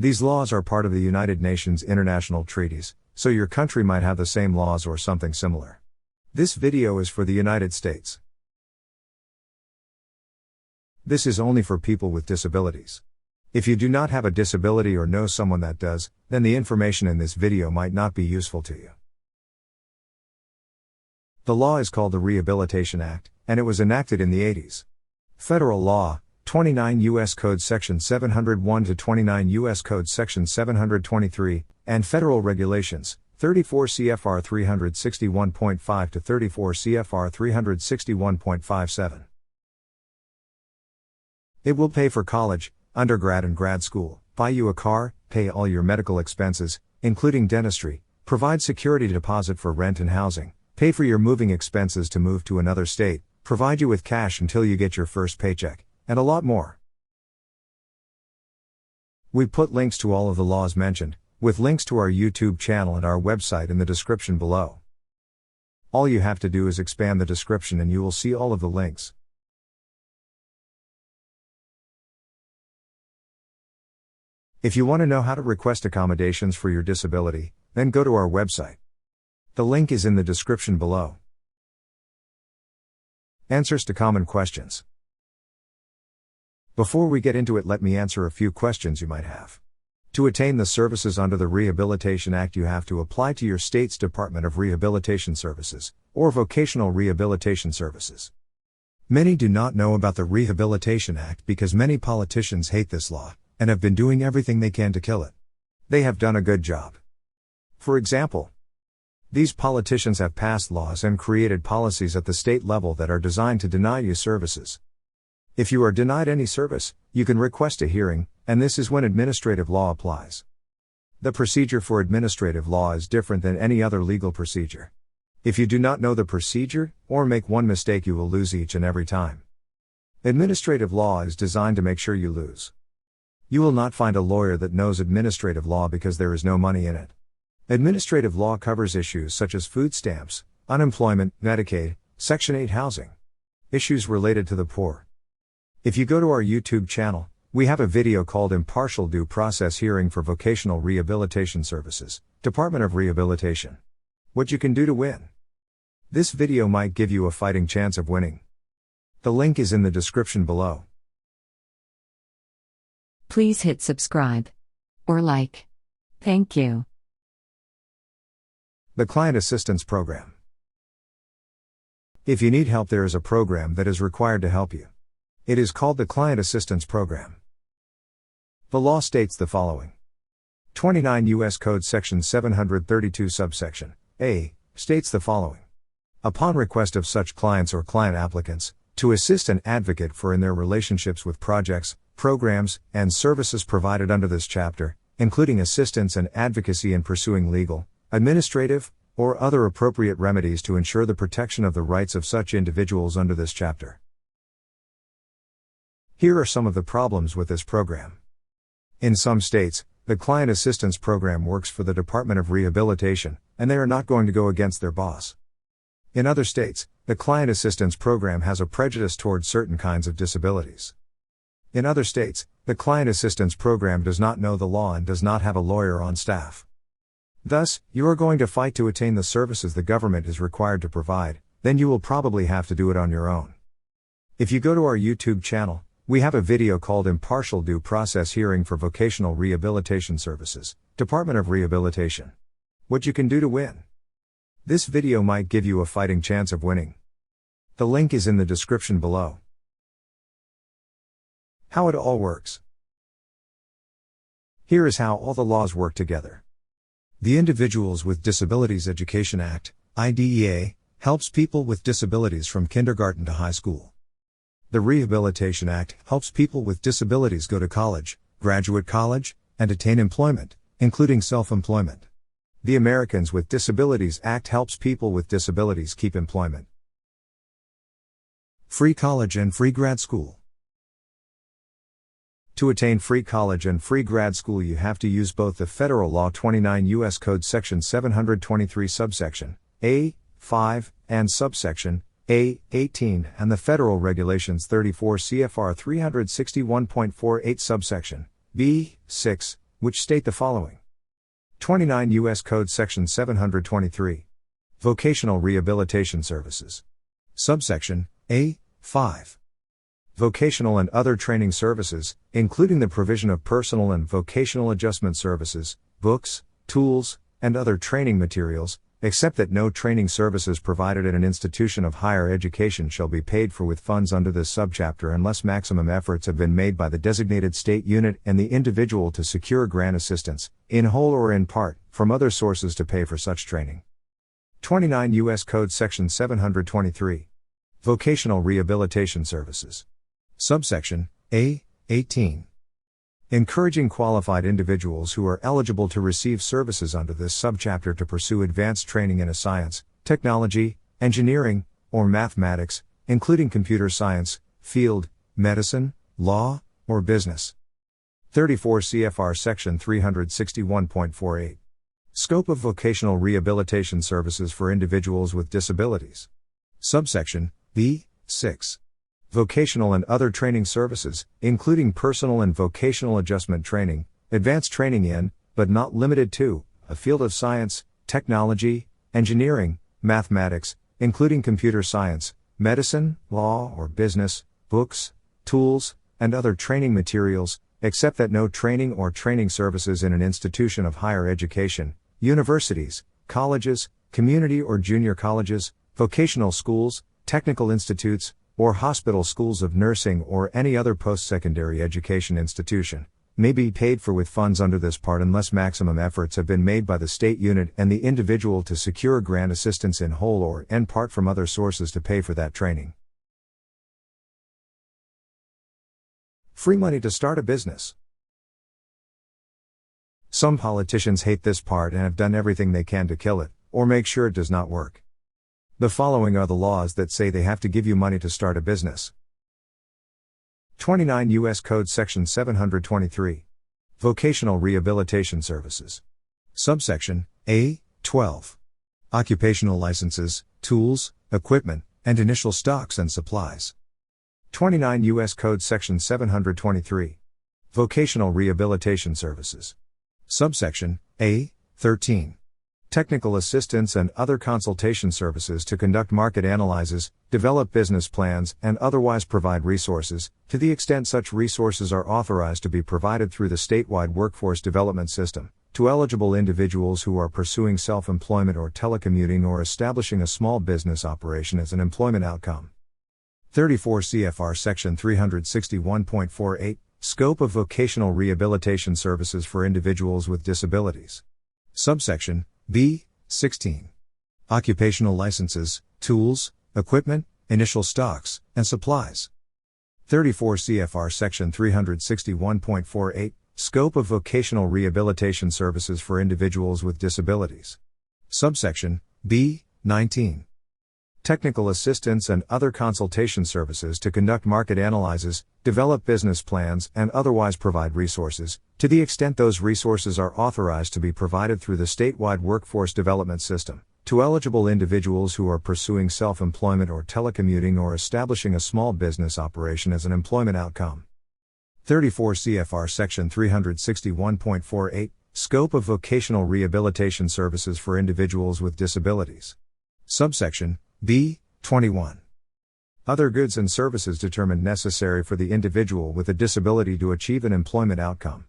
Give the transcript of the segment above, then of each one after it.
These laws are part of the United Nations international treaties, so your country might have the same laws or something similar. This video is for the United States. This is only for people with disabilities. If you do not have a disability or know someone that does, then the information in this video might not be useful to you. The law is called the Rehabilitation Act, and it was enacted in the 80s. Federal law, 29 U.S. Code Section 701 to 29 U.S. Code Section 723, and Federal Regulations, 34 CFR 361.5 to 34 CFR 361.57. It will pay for college, undergrad and grad school, buy you a car, pay all your medical expenses, including dentistry, provide security deposit for rent and housing, pay for your moving expenses to move to another state, provide you with cash until you get your first paycheck, and a lot more. We put links to all of the laws mentioned, with links to our YouTube channel and our website in the description below. All you have to do is expand the description and you will see all of the links. If you want to know how to request accommodations for your disability, then go to our website. The link is in the description below. Answers to common questions. Before we get into it, let me answer a few questions you might have. To attain the services under the Rehabilitation Act, you have to apply to your state's Department of Rehabilitation Services, or Vocational Rehabilitation Services. Many do not know about the Rehabilitation Act because many politicians hate this law, and have been doing everything they can to kill it. They have done a good job. For example, these politicians have passed laws and created policies at the state level that are designed to deny you services. If you are denied any service, you can request a hearing, and this is when administrative law applies. The procedure for administrative law is different than any other legal procedure. If you do not know the procedure, or make one mistake, you will lose each and every time. Administrative law is designed to make sure you lose. You will not find a lawyer that knows administrative law because there is no money in it. Administrative law covers issues such as food stamps, unemployment, Medicaid, Section 8 housing. Issues related to the poor. If you go to our YouTube channel, we have a video called Impartial Due Process Hearing for Vocational Rehabilitation Services, Department of Rehabilitation. What you can do to win. This video might give you a fighting chance of winning. The link is in the description below. Please hit subscribe or like. Thank you. The Client Assistance Program. If you need help, there is a program that is required to help you. It is called the Client Assistance Program. The law states the following. 29 U.S. Code Section 732 subsection A states the following. Upon request of such clients or client applicants, to assist and advocate for in their relationships with projects, programs, and services provided under this chapter, including assistance and advocacy in pursuing legal, administrative, or other appropriate remedies to ensure the protection of the rights of such individuals under this chapter. Here are some of the problems with this program. In some states, the Client Assistance Program works for the Department of Rehabilitation, and they are not going to go against their boss. In other states, the Client Assistance Program has a prejudice towards certain kinds of disabilities. In other states, the Client Assistance Program does not know the law and does not have a lawyer on staff. Thus, you are going to fight to attain the services the government is required to provide, then you will probably have to do it on your own. If you go to our YouTube channel, we have a video called Impartial Due Process Hearing for Vocational Rehabilitation Services, Department of Rehabilitation. What you can do to win. This video might give you a fighting chance of winning. The link is in the description below. How it all works. Here is how all the laws work together. The Individuals with Disabilities Education Act, IDEA, helps people with disabilities from kindergarten to high school. The Rehabilitation Act helps people with disabilities go to college, graduate college, and attain employment, including self-employment. The Americans with Disabilities Act helps people with disabilities keep employment. Free college and free grad school. To attain free college and free grad school, you have to use both the Federal Law 29 U.S. Code Section 723 subsection A, 5, and subsection A, 18, and the Federal Regulations 34 CFR 361.48 subsection B, 6, which state the following. 29 U.S. Code Section 723. Vocational Rehabilitation Services. Subsection A. 5. Vocational and other training services, including the provision of personal and vocational adjustment services, books, tools, and other training materials, except that no training services provided at an institution of higher education shall be paid for with funds under this subchapter unless maximum efforts have been made by the designated state unit and the individual to secure grant assistance, in whole or in part, from other sources to pay for such training. 29 U.S. Code Section 723. Vocational Rehabilitation Services. Subsection A. 18. Encouraging qualified individuals who are eligible to receive services under this subchapter to pursue advanced training in a science, technology, engineering, or mathematics, including computer science, field, medicine, law, or business. 34 CFR Section 361.48. Scope of vocational rehabilitation services for individuals with disabilities. Subsection B. 6. Vocational and other training services, including personal and vocational adjustment training, advanced training in, but not limited to, a field of science, technology, engineering, mathematics, including computer science, medicine, law or business, books, tools, and other training materials, except that no training or training services in an institution of higher education, universities, colleges, community or junior colleges, vocational schools, technical institutes, or hospital schools of nursing or any other post-secondary education institution, may be paid for with funds under this part unless maximum efforts have been made by the state unit and the individual to secure grant assistance in whole or in part from other sources to pay for that training. Free money to start a business. Some politicians hate this part and have done everything they can to kill it, or make sure it does not work. The following are the laws that say they have to give you money to start a business. 29 U.S. Code Section 723. Vocational Rehabilitation Services. Subsection A. 12. Occupational licenses, tools, equipment, and initial stocks and supplies. 29 U.S. Code Section 723. Vocational Rehabilitation Services. Subsection A. 13. Technical assistance and other consultation services to conduct market analyses, develop business plans, and otherwise provide resources, to the extent such resources are authorized to be provided through the statewide workforce development system, to eligible individuals who are pursuing self-employment or telecommuting or establishing a small business operation as an employment outcome. 34 CFR Section 361.48, Scope of Vocational Rehabilitation Services for Individuals with Disabilities. Subsection B. 16. Occupational licenses, tools, equipment, initial stocks, and supplies. 34 CFR Section 361.48, Scope of Vocational Rehabilitation Services for Individuals with Disabilities. Subsection B. 19. Technical assistance and other consultation services to conduct market analyses, develop business plans, and otherwise provide resources, to the extent those resources are authorized to be provided through the statewide workforce development system, to eligible individuals who are pursuing self-employment or telecommuting or establishing a small business operation as an employment outcome. 34 CFR Section 361.48, Scope of Vocational Rehabilitation Services for Individuals with Disabilities. Subsection B. 21. Other goods and services determined necessary for the individual with a disability to achieve an employment outcome.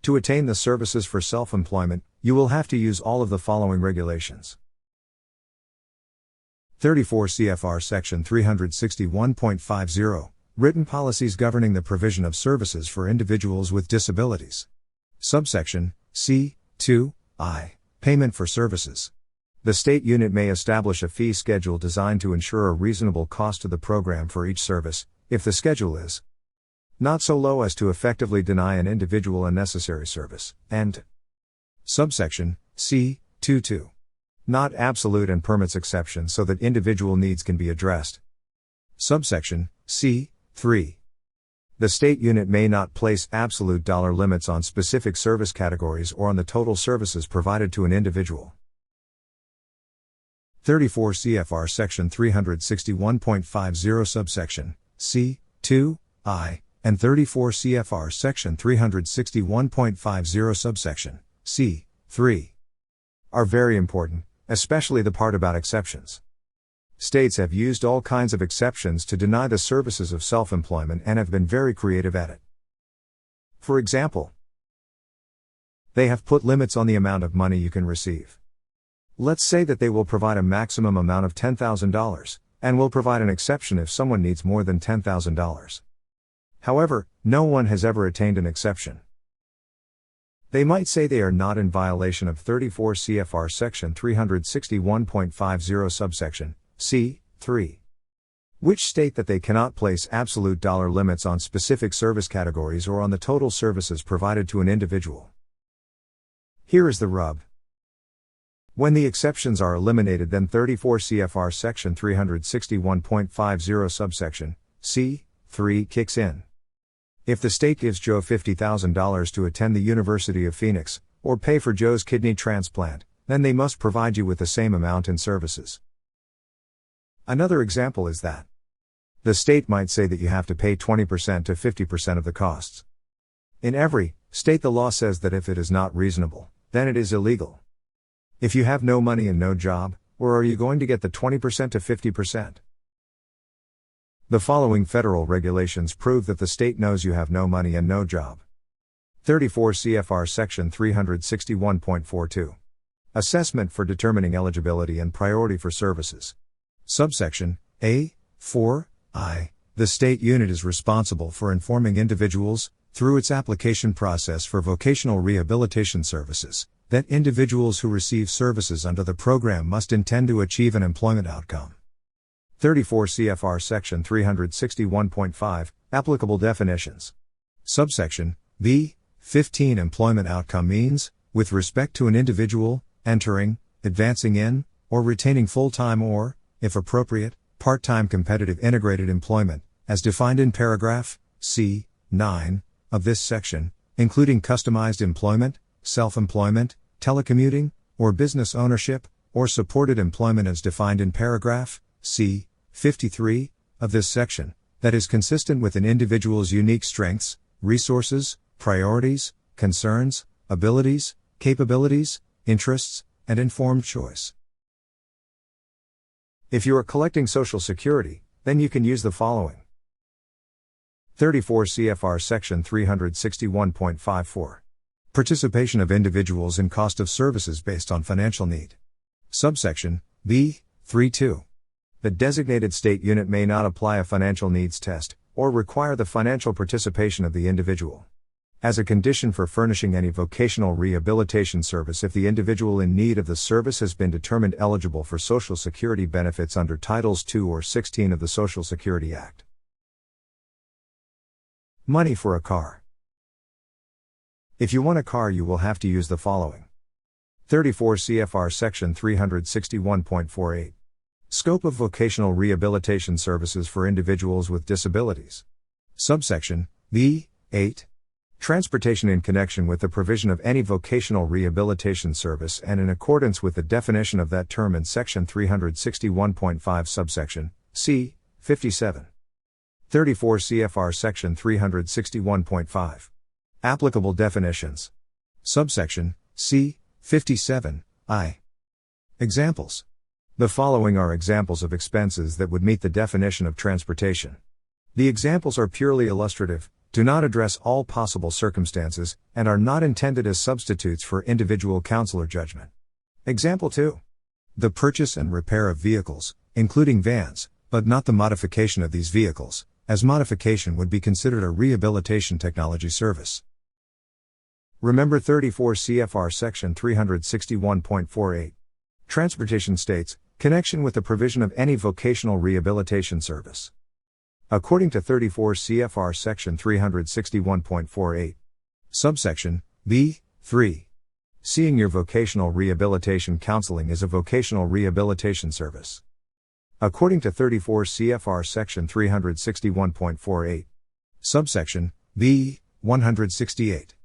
To attain the services for self-employment, you will have to use all of the following regulations. 34 CFR Section 361.50, Written Policies Governing the Provision of Services for Individuals with Disabilities. Subsection C. 2. I. Payment for services. The state unit may establish a fee schedule designed to ensure a reasonable cost to the program for each service, if the schedule is not so low as to effectively deny an individual a necessary service, and subsection C. 2.2. Not absolute and permits exceptions so that individual needs can be addressed. Subsection C. 3. The state unit may not place absolute dollar limits on specific service categories or on the total services provided to an individual. 34 CFR Section 361.50 subsection C. 2. I. and 34 CFR Section 361.50 subsection C. 3 are very important, especially the part about exceptions. States have used all kinds of exceptions to deny the services of self-employment and have been very creative at it. For example, they have put limits on the amount of money you can receive. Let's say that they will provide a maximum amount of $10,000, and will provide an exception if someone needs more than $10,000. However, no one has ever attained an exception. They might say they are not in violation of 34 CFR Section 361.50 subsection C. 3, which state that they cannot place absolute dollar limits on specific service categories or on the total services provided to an individual. Here is the rub. When the exceptions are eliminated, then 34 CFR Section 361.50 subsection C. 3 kicks in. If the state gives Joe $50,000 to attend the University of Phoenix, or pay for Joe's kidney transplant, then they must provide you with the same amount in services. Another example is that the state might say that you have to pay 20% to 50% of the costs. In every state, the law says that if it is not reasonable, then it is illegal. If you have no money and no job, where are you going to get the 20% to 50%? The following federal regulations prove that the state knows you have no money and no job. 34 CFR Section 361.42. Assessment for determining eligibility and priority for services. Subsection A. 4. I. The state unit is responsible for informing individuals, through its application process for vocational rehabilitation services, that individuals who receive services under the program must intend to achieve an employment outcome. 34 CFR Section 361.5, Applicable definitions. Subsection B. 15 Employment outcome means, with respect to an individual, entering, advancing in, or retaining full-time or, if appropriate, part-time competitive integrated employment, as defined in paragraph C. 9 of this section, including customized employment, self-employment, telecommuting, or business ownership, or supported employment as defined in paragraph C. 53 of this section, that is consistent with an individual's unique strengths, resources, priorities, concerns, abilities, capabilities, interests, and informed choice. If you are collecting Social Security, then you can use the following. 34 CFR Section 361.54. Participation of individuals in cost of services based on financial need. Subsection B. 3.2. The designated state unit may not apply a financial needs test, or require the financial participation of the individual as a condition for furnishing any vocational rehabilitation service if the individual in need of the service has been determined eligible for Social Security benefits under Titles 2 or 16 of the Social Security Act. Money for a car. If you want a car, you will have to use the following. 34 CFR Section 361.48. Scope of vocational rehabilitation services for individuals with disabilities. Subsection B. 8. Transportation in connection with the provision of any vocational rehabilitation service and in accordance with the definition of that term in Section 361.5 subsection C. 57. 34 CFR Section 361.5. Applicable definitions. Subsection C. 57. I. Examples. The following are examples of expenses that would meet the definition of transportation. The examples are purely illustrative, do not address all possible circumstances, and are not intended as substitutes for individual counselor judgment. Example 2. The purchase and repair of vehicles, including vans, but not the modification of these vehicles, as modification would be considered a rehabilitation technology service. Remember 34 CFR Section 361.48. Transportation states, connection with the provision of any vocational rehabilitation service. According to 34 CFR Section 361.48. Subsection B. 3. Seeing your vocational rehabilitation counseling is a vocational rehabilitation service. According to 34 CFR Section 361.48. Subsection B. 168.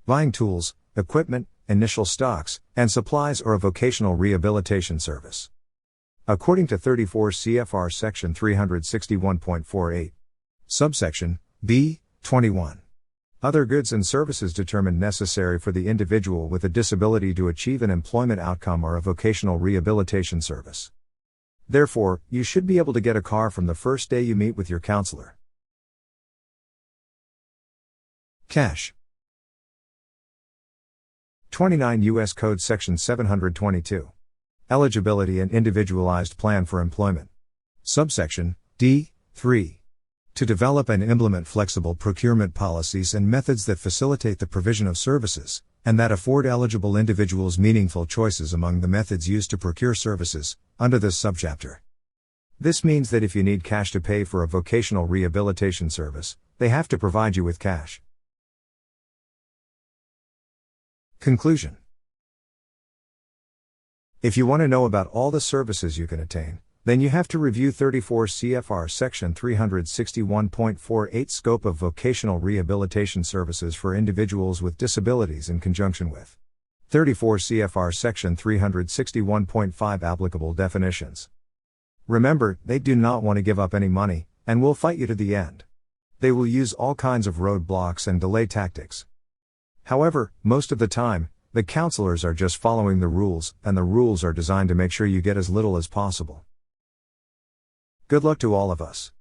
Buying tools, equipment, initial stocks, and supplies are a vocational rehabilitation service. According to 34 CFR Section 361.48. Subsection B. 21. Other goods and services determined necessary for the individual with a disability to achieve an employment outcome are a vocational rehabilitation service. Therefore, you should be able to get a car from the first day you meet with your counselor. Cash. 29 U.S. Code Section 722. Eligibility and individualized plan for employment. Subsection D. 3. To develop and implement flexible procurement policies and methods that facilitate the provision of services, and that afford eligible individuals meaningful choices among the methods used to procure services, under this subchapter. This means that if you need cash to pay for a vocational rehabilitation service, they have to provide you with cash. Conclusion. If you want to know about all the services you can attain, then you have to review 34 CFR Section 361.48 Scope of Vocational Rehabilitation Services for Individuals with Disabilities in conjunction with 34 CFR Section 361.5 Applicable Definitions. Remember, they do not want to give up any money, and will fight you to the end. They will use all kinds of roadblocks and delay tactics. However, most of the time, the counselors are just following the rules, and the rules are designed to make sure you get as little as possible. Good luck to all of us.